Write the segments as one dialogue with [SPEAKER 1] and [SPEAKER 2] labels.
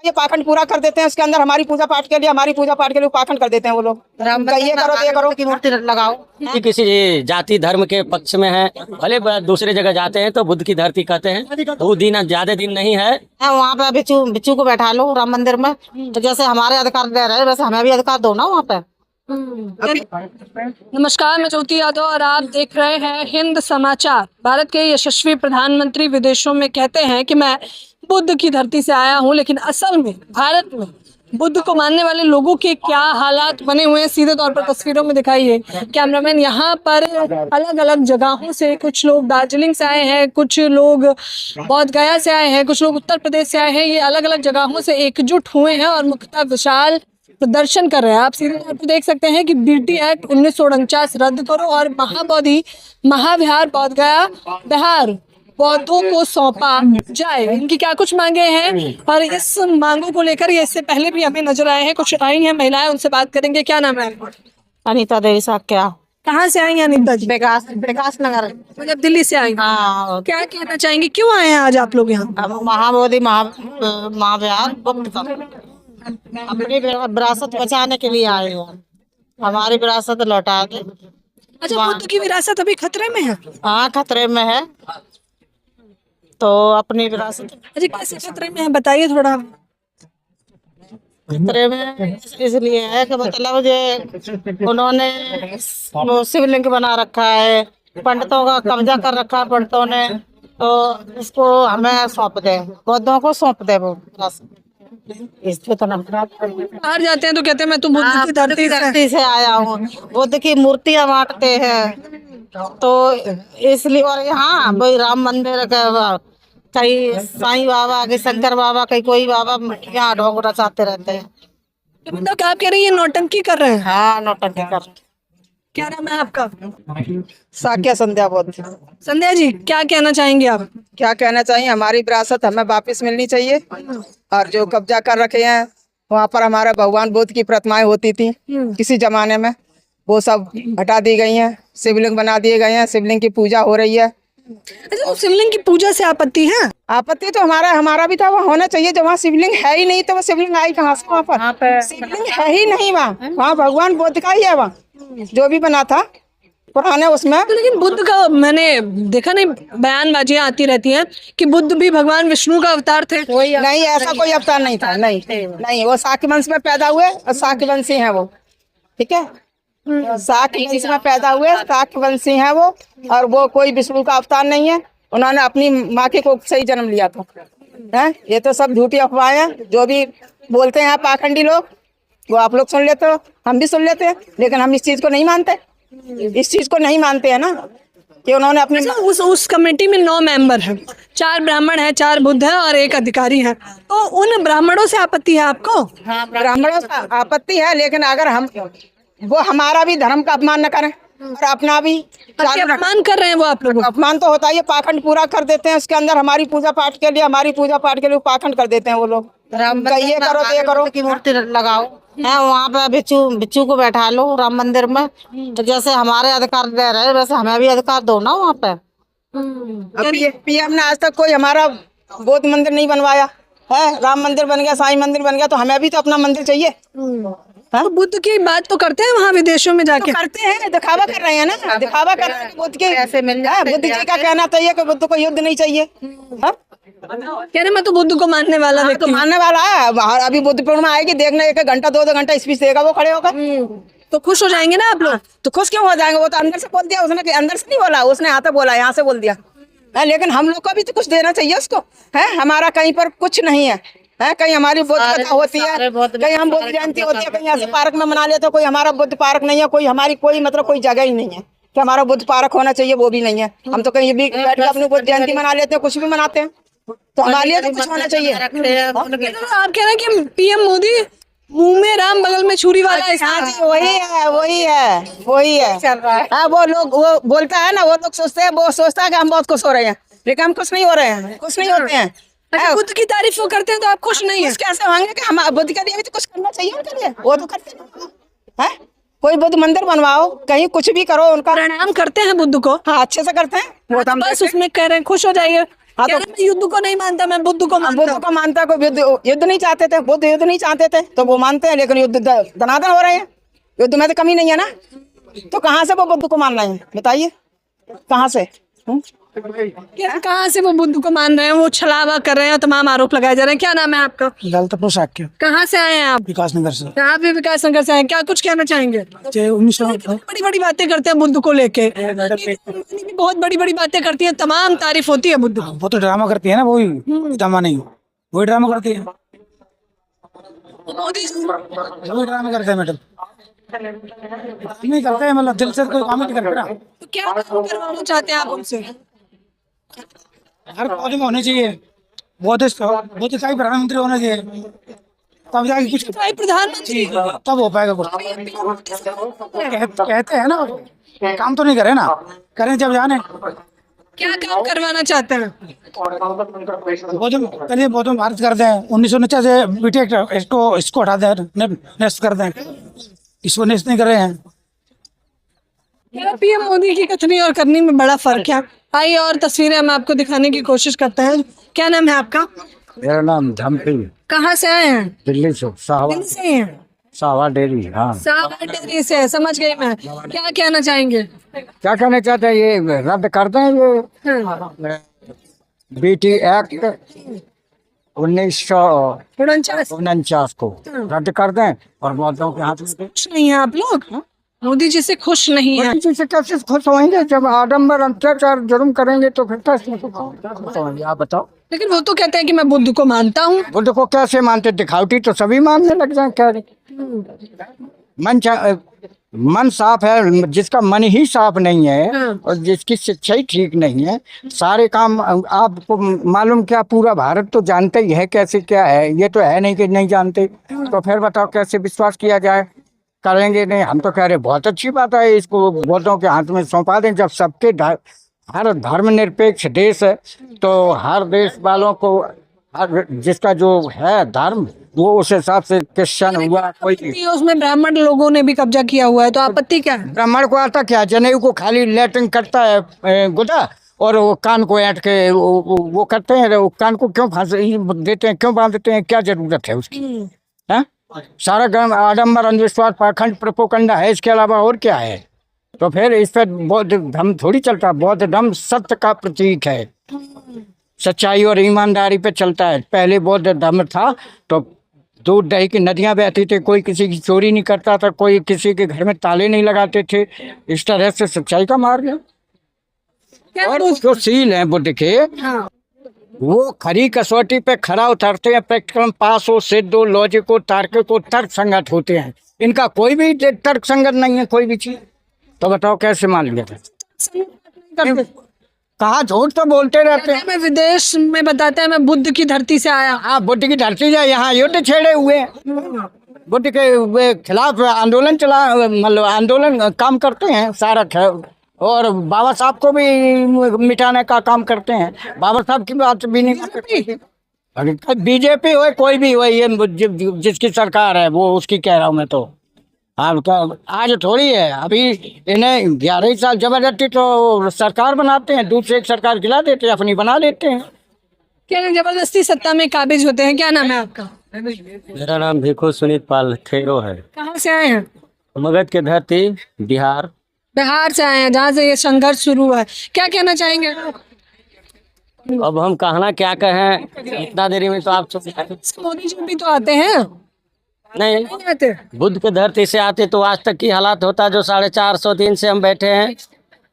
[SPEAKER 1] ये पाखंड पूरा कर देते हैं, उसके अंदर हमारी पूजा पाठ के लिए पाखंड कर देते हैं वो लोग। ये करो तो ये करो की मूर्ति लगाओ।
[SPEAKER 2] किसी जाति धर्म के पक्ष में है, भले दूसरे जगह जाते हैं तो बुद्ध की धरती कहते हैं, तो वो दिन ज्यादा दिन नहीं है।
[SPEAKER 3] वहाँ पे बिच्छू को बैठा लो राम मंदिर में, तो जैसे हमारे अधिकार दे रहे हैं वैसे हमें भी अधिकार दो ना वहाँ पे।
[SPEAKER 4] नमस्कार, मैं ज्योति यादव और आप देख रहे हैं हिंद समाचार। भारत के यशस्वी प्रधानमंत्री विदेशों में कहते हैं कि मैं बुद्ध की धरती से आया हूं, लेकिन असल में भारत में बुद्ध को मानने वाले लोगों के क्या हालात बने हुए हैं सीधे तौर पर तस्वीरों में दिखाइए। कैमरामैन यहाँ पर अलग अलग जगहों से, कुछ लोग दार्जिलिंग से आए हैं, कुछ लोग बोध गया से आए हैं, कुछ लोग उत्तर प्रदेश से आए हैं। ये अलग अलग जगहों से एकजुट हुए हैं और मुख्यतः विशाल प्रदर्शन कर रहे हैं। आप सीधे तौर पर देख सकते हैं कि बीटी एक्ट 1949 रद्द करो और महाबोधि महाविहार बोध गया बिहार बौद्धों को सौंपा जाए। इनकी क्या कुछ मांगे हैं और इस मांगों को लेकर ये इससे पहले भी हमें नजर आए हैं। कुछ आई हैं महिलाएं, उनसे बात करेंगे। क्या नाम है?
[SPEAKER 3] अनीता देवी साहब। क्या
[SPEAKER 4] कहाँ से आई हैं अनीता जी?
[SPEAKER 3] विकास नगर,
[SPEAKER 4] मतलब दिल्ली से आई।
[SPEAKER 3] हाँ।
[SPEAKER 4] क्या कहना चाहेंगे, क्यों आए हैं आज आप लोग यहाँ?
[SPEAKER 3] महाबोधि महाविहार अपनी विरासत बचाने के लिए आए हैं, हमारी विरासत लौटा दे।
[SPEAKER 4] अच्छा, बुद्ध की विरासत अभी खतरे में है?
[SPEAKER 3] हाँ, खतरे में है, तो अपनी विरासत।
[SPEAKER 4] अच्छा, कैसे खतरे में है बताइए थोड़ा।
[SPEAKER 3] खतरे में इसलिए है कि मतलब जो उन्होंने वो शिवलिंग बना रखा है, पंडितों का कब्जा कर रखा है पंडितों ने, तो इसको हमें सौंप दे, बौद्धों को सौंप दे वो विरासत।
[SPEAKER 4] बाहर जाते हैं तो कहते हैं मैं तो बुद्ध की धरती
[SPEAKER 3] से आया हूँ, बुद्ध की मूर्तियां बांटते हैं, तो इसलिए। और यहाँ भाई राम मंदिर का कई साईं बाबा, कई शंकर बाबा, कई कोई बाबा यहाँ ढोंग रचाते रहते हैं।
[SPEAKER 4] मतलब आप कह रही है नौटंकी कर रहे हैं?
[SPEAKER 3] हाँ, नौटंकी कर रहे हैं।
[SPEAKER 4] क्या नाम है आपका?
[SPEAKER 1] साक्या संध्या बौद्ध।
[SPEAKER 4] संध्या जी, क्या कहना चाहेंगे आप?
[SPEAKER 1] क्या कहना चाहिए, हमारी विरासत हमें वापस मिलनी चाहिए। और जो कब्जा कर रखे हैं वहाँ पर हमारा भगवान बुद्ध की प्रतिमाएं होती थी किसी जमाने में, वो सब हटा दी गई हैं, शिवलिंग बना दिए गए हैं, शिवलिंग की पूजा हो रही है।
[SPEAKER 4] अच्छा, शिवलिंग की पूजा से आपत्ति है?
[SPEAKER 1] आपत्ति तो हमारा भी था, वो होना चाहिए। जब वहाँ शिवलिंग है ही नहीं तो वो शिवलिंग आई कहाँ से? वहाँ पर शिवलिंग है ही नहीं, वहाँ भगवान बुद्ध का ही है, वहाँ जो भी बना था पुराने उसमें।
[SPEAKER 4] तो लेकिन बुद्ध का मैंने देखा नहीं, बयानबाजियां आती रहती हैं कि बुद्ध भी भगवान विष्णु का अवतार थे।
[SPEAKER 1] नहीं, ऐसा कोई अवतार नहीं था। नहीं, वो शाक्य वंश में पैदा हुए और शाक्य वंशी हैं वो, ठीक है। शाक्य वंश में पैदा हुए, शाक्य वंशी हैं वो, और वो कोई विष्णु का अवतार नहीं है। उन्होंने अपनी माँ के को सही जन्म लिया था। हैं, ये तो सब झूठी अफवाहें हैं जो भी बोलते हैं पाखंडी लोग, वो आप लोग सुन लेते हो, हम भी सुन लेते हैं, लेकिन हम इस चीज को नहीं मानते। इस चीज को नहीं मानते हैं ना कि उन्होंने अपनी।
[SPEAKER 4] अच्छा, उस कमेटी में 9 मेंबर हैं, 4 ब्राह्मण हैं, 4 बुद्ध हैं और 1 अधिकारी है। तो उन ब्राह्मणों से आपत्ति है आपको?
[SPEAKER 1] हाँ, ब्राह्मणों से आपत्ति है, लेकिन अगर हम वो हमारा भी धर्म का अपमान न करें और अपना भी
[SPEAKER 4] अपमान कर रहे हैं वो आप लोग।
[SPEAKER 1] अपमान तो होता है, ये पाखंड पूरा कर देते हैं, उसके अंदर हमारी पूजा पाठ के लिए पाखंड कर देते हैं वो लोग। ये करो तो ये करो
[SPEAKER 3] की मूर्ति लगाओ है, वहाँ पे बिच्छू को बैठा लो राम मंदिर में, तो जैसे हमारे अधिकार दे रहे हैं वैसे हमें भी अधिकार दो ना वहाँ पे।
[SPEAKER 1] पीएम ने आज तक कोई हमारा बौद्ध मंदिर नहीं बनवाया है। राम मंदिर बन गया, साईं मंदिर बन गया, तो हमें भी तो अपना मंदिर चाहिए।
[SPEAKER 4] तो बुद्ध की बात तो करते हैं वहाँ विदेशों में जाके?
[SPEAKER 1] तो करते हैं, दिखावा कर रहे हैं ना, दिखावा कर रहे हैं बुद्ध के। ऐसे मिल जाए, बुद्ध जी का कहना चाहिए कि बुद्ध को युद्ध नहीं चाहिए।
[SPEAKER 4] कह रहे मैं तो बुद्ध को मानने वाला व्यक्ति
[SPEAKER 1] तो मानने वाला है। बाहर अभी बुद्ध पूर्णिमा आएगी, देखना 1 घंटा 2 घंटा स्पीच देगा वो खड़े होकर,
[SPEAKER 4] तो खुश हो जाएंगे ना आप लोग?
[SPEAKER 1] तो खुश क्यों हो जाएंगे? वो तो अंदर से बोल दिया उसने, अंदर से नहीं बोला उसने, यहाँ से बोला, यहाँ से बोल दिया है। लेकिन हम लोग को भी तो कुछ देना चाहिए उसको, है। हमारा कहीं पर कुछ नहीं है, कहीं हमारी बुद्ध कथा होती है, कहीं हम बुद्ध जयंती होती है, कहीं ऐसे पार्क में मना लेते, कोई हमारा बुद्ध पार्क नहीं है, कोई हमारी कोई मतलब कोई जगह ही नहीं है कि हमारा बुद्ध पार्क होना चाहिए, वो भी नहीं है। हम तो कहीं भी बैठ के अपनी बुद्ध जयंती मना लेते हैं, कुछ भी मनाते हैं, तो हमारे लिए तो कुछ होना चाहिए।
[SPEAKER 4] आप कह रहे हैं कि पीएम मोदी मुंह में राम बगल में छुरी वाला है?
[SPEAKER 1] वही है चल रहा है। हाँ, वो लोग वो बोलता है ना, वो लोग सोचते हैं, वो सोचता है कि हम बहुत खुश हो रहे हैं, लेकिन हम खुश नहीं हो रहे हैं, खुश नहीं होते हैं।
[SPEAKER 4] बुद्ध की तारीफ वो करते हैं तो आप खुश नहीं है?
[SPEAKER 1] कैसे होंगे कि हम बुद्ध के लिए भी तो कुछ करना चाहिए उनके लिए, वो तो करते हैं। कोई बुद्ध मंदिर बनवाओ, कहीं कुछ भी करो, उनका
[SPEAKER 4] प्रणाम करते हैं बुद्ध को?
[SPEAKER 1] हाँ, अच्छे से करते हैं वो तो हम
[SPEAKER 4] बस उसमें कह रहे हैं खुश हो जाइए।
[SPEAKER 1] हाँ
[SPEAKER 4] कह
[SPEAKER 1] तो
[SPEAKER 4] रहे मैं युद्ध को नहीं मानता, मैं बुद्ध को मानता
[SPEAKER 1] बुद्ध
[SPEAKER 4] हूँ।
[SPEAKER 1] को मानता को युद्ध नहीं चाहते थे, बुद्ध युद्ध नहीं चाहते थे तो वो मानते हैं, लेकिन युद्ध दनादन हो रहे हैं, युद्ध में तो कमी नहीं है ना, तो कहाँ से वो बुद्ध को मान रहे हैं बताइए, कहाँ से?
[SPEAKER 4] कहाँ से वो बुद्ध को मान रहे हैं? वो छलावा कर रहे हैं, तमाम आरोप लगाए जा रहे हैं। क्या नाम है आपका?
[SPEAKER 5] ललितपुर साक्य
[SPEAKER 4] कहाँ से आए हैं आप?
[SPEAKER 5] विकास नगर से
[SPEAKER 4] आप भी विकास नगर से आए हैं। क्या कुछ कहना चाहेंगे?
[SPEAKER 5] 1900
[SPEAKER 4] बड़ी बड़ी बातें करते हैं बुद्ध को लेके, भी बहुत बड़ी बड़ी बातें करती है, तमाम तारीफ होती है बुद्ध की।
[SPEAKER 5] वो तो ड्रामा करती है ना, वही ड्रामा नहीं, वही ड्रामा करती है,
[SPEAKER 4] मोदी जी
[SPEAKER 5] वही ड्रामा करते हैं मैडम, नहीं करते हैं, मतलब दिल से कोई काम नहीं करते ना।
[SPEAKER 4] तो क्या काम करवाना चाहते हैं आप उनसे?
[SPEAKER 5] हर पौधे में होने चाहिए, बहुत स्थायी प्रधानमंत्री होना चाहिए, तब जाके कुछ
[SPEAKER 4] भाई प्रधानमंत्री
[SPEAKER 5] तब हो पाएगा कुछ। कहते हैं ना, काम तो नहीं करे ना, करें जब जाने।
[SPEAKER 4] क्या काम करवाना चाहते हैं?
[SPEAKER 5] चलिए बहुत भारत कर दें, 1949 से बीटेक इसको हटा दें, नेस्ट कर दें, इसको नेस्ट नहीं कर रहे हैं।
[SPEAKER 4] क्या पीएम मोदी की कथनी और करनी में बड़ा फर्क है? आइए और तस्वीरें हम आपको दिखाने की कोशिश करते हैं। क्या नाम है आपका?
[SPEAKER 6] मेरा नाम धमपी,
[SPEAKER 4] कहाँ से आए हैं?
[SPEAKER 6] दिल्ली से
[SPEAKER 4] दिल्ली से ही हैं?
[SPEAKER 6] सावा डेरी। हाँ,
[SPEAKER 4] सावा डेयरी से, समझ गई मैं। क्या कहना चाहेंगे?
[SPEAKER 6] क्या कहना चाहते हैं, ये रद्द कर दें ये
[SPEAKER 4] हाँ,
[SPEAKER 6] बीटी एक्ट 1949 को रद्द कर दें और मौतों के हाथ में।
[SPEAKER 4] खुश नहीं है आप लोग? मोदी जी से खुश नहीं है?
[SPEAKER 6] मोदी जी से कैसे खुश होंगे, जब आडम्बर अत्याचार जुर्म करेंगे तो फिर कैसे खुश होंगे, आप बताओ।
[SPEAKER 4] लेकिन वो तो कहते हैं कि मैं बुद्ध को मानता हूँ।
[SPEAKER 6] बुद्ध को कैसे मानते, दिखावटी तो सभी मानने लग जाए। क्या मन साफ है, जिसका मन ही साफ नहीं है और जिसकी शिक्षा ही ठीक नहीं है, सारे काम आपको मालूम, क्या पूरा भारत तो जानते ही है कैसे क्या है, ये तो है नहीं कि नहीं जानते, तो फिर बताओ कैसे विश्वास किया जाए। करेंगे नहीं, हम तो कह रहे बहुत अच्छी बात है, इसको बौद्धों के हाथ में सौंपा दें। जब सबके हर धर्मनिरपेक्ष देश है तो हर देश वालों को जिसका जो है धर्म, वो उस हिसाब से क्रिश्चियन हुआ कोई भी।
[SPEAKER 4] उसमें ब्राह्मण लोगों ने भी कब्जा किया हुआ है, तो आपत्ति क्या है?
[SPEAKER 6] ब्राह्मण को आता क्या, जनेऊ को खाली लैट्रिन करता है गुदा, और वो कान को ऐंठ के वो करते हैं, वो कान को क्यों फांस देते हैं, क्यों बांध देते हैं, क्या जरूरत है उसकी? है सारा ग्राम आडम्बर, अंधविश्वास, पाखंड, प्रोपोगंडा है, इसके अलावा और क्या है? तो फिर इस पर बौद्ध धर्म थोड़ी चलता। बौद्ध धर्म सत्य का प्रतीक है, सच्चाई और ईमानदारी पे चलता है। पहले बौद्ध धर्म था तो दूध दही की नदियां बहती थी, कोई किसी की चोरी नहीं करता था, कोई किसी के घर में ताले नहीं लगाते थे। इस तरह से सच्चाई का मार्ग है। और जो सील है बुद्ध के, वो खरी कसौटी पे खरा उतरते हैं, प्रैक्टिकल पास हो, सिद्ध हो, लॉजिक हो, तार्किक हो, तर्क संगत होते हैं। इनका कोई भी तर्क संगत नहीं है कोई भी चीज, तो बताओ कैसे मान लिया था? कहाँ झूठ तो बोलते रहते हैं।
[SPEAKER 4] मैं विदेश में बताते हैं मैं बुद्ध की धरती से आया।
[SPEAKER 6] हाँ, बुद्ध की धरती है, यहाँ युद्ध छेड़े हुए हैं। बुद्ध के खिलाफ आंदोलन चला, मतलब आंदोलन काम करते हैं सारा, और बाबा साहब को भी मिटाने का काम करते हैं। बाबा साहब की बात भी नहीं करते। बीजेपी हो कोई भी हो, ये जिसकी सरकार है वो उसकी कह रहा हूँ मैं। तो आज थोड़ी है, अभी इन्हें 11 साल जबरदस्ती तो सरकार बनाते हैं, दूसरे एक सरकार गिला देते हैं, अपनी बना लेते हैं।
[SPEAKER 4] क्या जबरदस्ती सत्ता में काबिज होते हैं? क्या नाम है आपका?
[SPEAKER 2] मेरा नाम भिखु सुनीत पाल खेरो है।
[SPEAKER 4] कहाँ से आए हैं?
[SPEAKER 2] मगध के धरती बिहार।
[SPEAKER 4] बिहार से आए हैं, जहाँ से ये संघर्ष शुरू हुआ है। क्या कहना चाहेंगे?
[SPEAKER 2] अब हम कहना क्या कहें, इतना देरी में तो आप
[SPEAKER 4] मोदी जी भी तो आते हैं।
[SPEAKER 2] नहीं
[SPEAKER 4] आते
[SPEAKER 2] बुद्ध के धरती से आते तो आज तक की हालात होता जो 450 दिन से हम बैठे हैं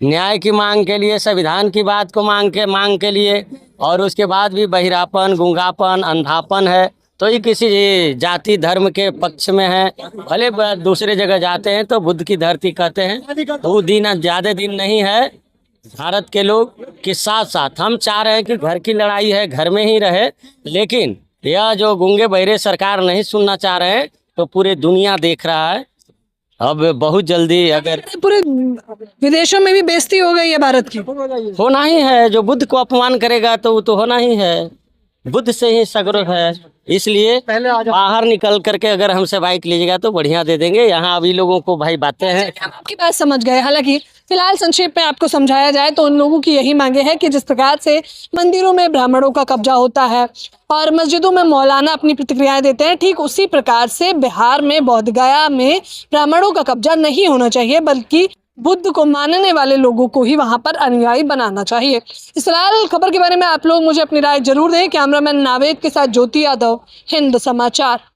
[SPEAKER 2] न्याय की मांग के लिए, संविधान की बात को मांग के लिए, और उसके बाद भी बहिरापन, गूंगापन, अंधापन है। तो ये किसी जाति धर्म के पक्ष में है। भले दूसरे जगह जाते हैं तो बुद्ध की धरती कहते हैं, तो वो दिन ज़्यादा दिन नहीं है। भारत के लोग के साथ साथ हम चाह रहे हैं कि घर की लड़ाई है, घर में ही रहे, लेकिन यह जो गूंगे बहरे सरकार नहीं सुनना चाह रहे हैं, तो पूरे दुनिया देख रहा है। अब बहुत जल्दी अगर
[SPEAKER 4] पूरे विदेशों में भी बेइज्जती हो गई है भारत की।
[SPEAKER 2] होना ही है, जो बुद्ध को अपमान करेगा तो वो तो होना ही है। बुद्ध से ही सगरो है, इसलिए बाहर निकल करके अगर हमसे बाइक लीजिएगा तो बढ़िया दे देंगे। यहाँ अभी लोगों को भाई बातें हैं।
[SPEAKER 4] आपकी बात समझ गए, हालांकि फिलहाल संक्षेप में आपको समझाया जाए तो उन लोगों की यही मांगे है कि जिस प्रकार से मंदिरों में ब्राह्मणों का कब्जा होता है और मस्जिदों में मौलाना अपनी प्रतिक्रियाएं देते हैं, ठीक उसी प्रकार से बिहार में बोधगया में ब्राह्मणों का कब्जा नहीं होना चाहिए, बल्कि बुद्ध को मानने वाले लोगों को ही वहां पर अनुयायी बनाना चाहिए। इस फिलहाल खबर के बारे में आप लोग मुझे अपनी राय जरूर दें। कैमरामैन नावेद के साथ ज्योति यादव, हिंद समाचार।